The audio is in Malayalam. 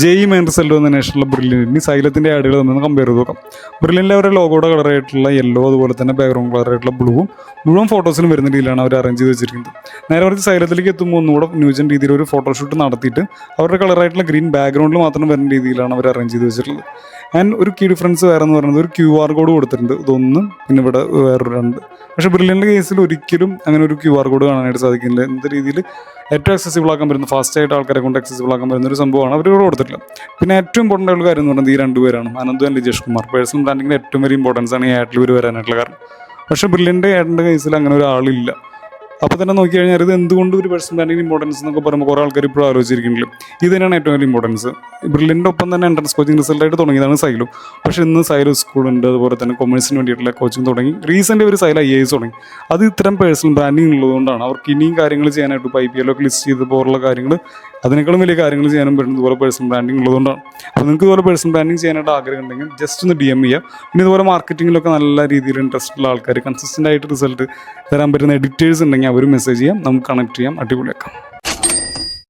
ജെഇ മെയിൻ റിസൾട്ട് വന്നതിന് ശേഷമുള്ള ബ്രില്യൻറ്റിന് സൈലത്തിൻ്റെ ആഡുകൾ തമ്മിൽ കമ്പയർ ചെയ്ത് നോക്കാം. ബ്രില്യൻറ്റിൽ അവരുടെ ലോഗോയുടെ കളറായിട്ടുള്ള യെല്ലോ, അതുപോലെ തന്നെ ബാക്ക്ഗ്രൗണ്ട് കളറായിട്ടുള്ള ബ്ലൂവും മുഴുവൻ ഫോട്ടോസിലും വരുന്ന രീതിയിലാണ് അവർ അറേഞ്ച് ചെയ്ത് വെച്ചിരിക്കുന്നത്. നേരെ മറിച്ച് സൈലത്തിലേക്ക് എത്തുമ്പോൾ ഒന്നുകൂടെ ന്യൂജൻ രീതിയിൽ ഒരു ഫോട്ടോഷൂട്ട് നടത്തിയിട്ട് അവരുടെ കളറായിട്ടുള്ള ഗ്രീൻ ബാക്ക്ഗ്രൗണ്ടിൽ മാത്രം വരുന്ന രീതിയിലാണ് അവർ അറേഞ്ച് ചെയ്ത് വെച്ചിട്ടുള്ളത്. ആൻഡ് ഒരു കീ ഡിഫറൻസ് വേറെ എന്ന് പറയുന്നത് ഒരു QR കോഡ് കൊടുത്തിട്ടുണ്ട്, ഇതൊന്ന്, പിന്നെ ഇവിടെ വേറൊരു 2. പക്ഷേ ബ്രില്യൻ്റെ കേസിൽ ഒരിക്കലും അങ്ങനെ ഒരു QR കോഡ് കാണാനായിട്ട് സാധിക്കില്ല. എന്ത് രീതിയിൽ ഏറ്റവും അക്സസിബിൾ ആക്കാൻ പറ്റുന്ന, ഫാസ്റ്റായിട്ട് ആൾക്കാരെ കൊണ്ട് അക്സസിബിൾ ആക്കാൻ പറ്റുന്ന ഒരു സംഭവമാണ് അവർ ഇവിടെ കൊടുത്തിട്ടില്ല. പിന്നെ ഏറ്റവും ഇമ്പോർട്ടൻ്റ് ആയിട്ടുള്ള കാര്യം എന്ന് പറയുന്നത് ഈ 2 പേരാണ്, അനന്തു ആൻഡ് ലിജേഷ് കുമാർ. പേഴ്സണൽ ബ്രാൻഡിങ്ങിന് ഏറ്റവും വലിയ ഇമ്പോർട്ടൻസ് ആണ് ഈ ആഡിൽ ഇവർ വരാനായിട്ടുള്ള കാരണം. പക്ഷേ ബ്രില്യൻ്റെ ആഡിൻ്റെ കേസിൽ അങ്ങനെ ഒരാളില്ല. അപ്പോൾ തന്നെ നോക്കി കഴിഞ്ഞാൽ ഇത് എന്തുകൊണ്ട് ഒരു പേഴ്സണൽ ബ്രാൻഡിങ്ങിന് ഇമ്പോർട്ടൻസ് എന്നൊക്കെ പറയുമ്പോൾ കുറേ ആൾക്കാർ ഇപ്പോൾ ആലോചിച്ചിരിക്കുന്നില്ല. ഇത് തന്നെയാണ് ഏറ്റവും വലിയ ഇമ്പോർട്ടൻസ്. ബ്രില്യൻ്റെ ഒപ്പം തന്നെ എൻട്രൻസ് കോച്ചിങ് റിസൾട്ടായിട്ട് തുടങ്ങിയതാണ് സൈലു. പക്ഷേ ഇന്ന് സൈലു സ്കൂളുണ്ട്, അതുപോലെ തന്നെ കൊമേഴ്സിന് വേണ്ടിയിട്ടുള്ള കോച്ചിങ് തുടങ്ങി. റീസെൻ്റ് ഒരു സൈലു IAS തുടങ്ങി. അത് ഇത്തരം പേഴ്സണൽ ബ്രാൻഡിങ് ഉള്ളതുകൊണ്ടാണ് അവർക്ക് ഇനിയും കാര്യങ്ങൾ ചെയ്യാനായിട്ട്. ഇപ്പോൾ IPL ഒക്കെ ലിസ്റ്റ് ചെയ്ത് പോലുള്ള കാര്യങ്ങൾ, അതിനേക്കാളും വലിയ കാര്യങ്ങൾ ചെയ്യാനും പറ്റുന്നത് ഇതുപോലെ പേഴ്സണൽ ബ്രാൻഡിങ് ഉള്ളതുകൊണ്ടാണ്. അപ്പോൾ നിങ്ങൾക്ക് ഇതുപോലെ പേഴ്സണൽ ബ്രാൻഡിങ് ചെയ്യാനായിട്ട് ആഗ്രഹം ഉണ്ടെങ്കിൽ ജസ്റ്റ് ഒന്ന് DM ചെയ്യുക. പിന്നെ ഇതുപോലെ മാർക്കറ്റിങ്ങിലൊക്കെ നല്ല രീതിയിൽ ഇൻട്രസ്റ്റ് ഉള്ള ആൾക്കാർ, കൺസിസ്റ്റൻ്റ് ആയിട്ട് റിസൾട്ട് തരാൻ പറ്റുന്ന എഡിറ്റേഴ്സ് ഉണ്ടെങ്കിൽ അവർ മെസ്സേജ് ചെയ്യാം, നമുക്ക് കണക്ട് ചെയ്യാം, അടിപൊളിയാക്കാം.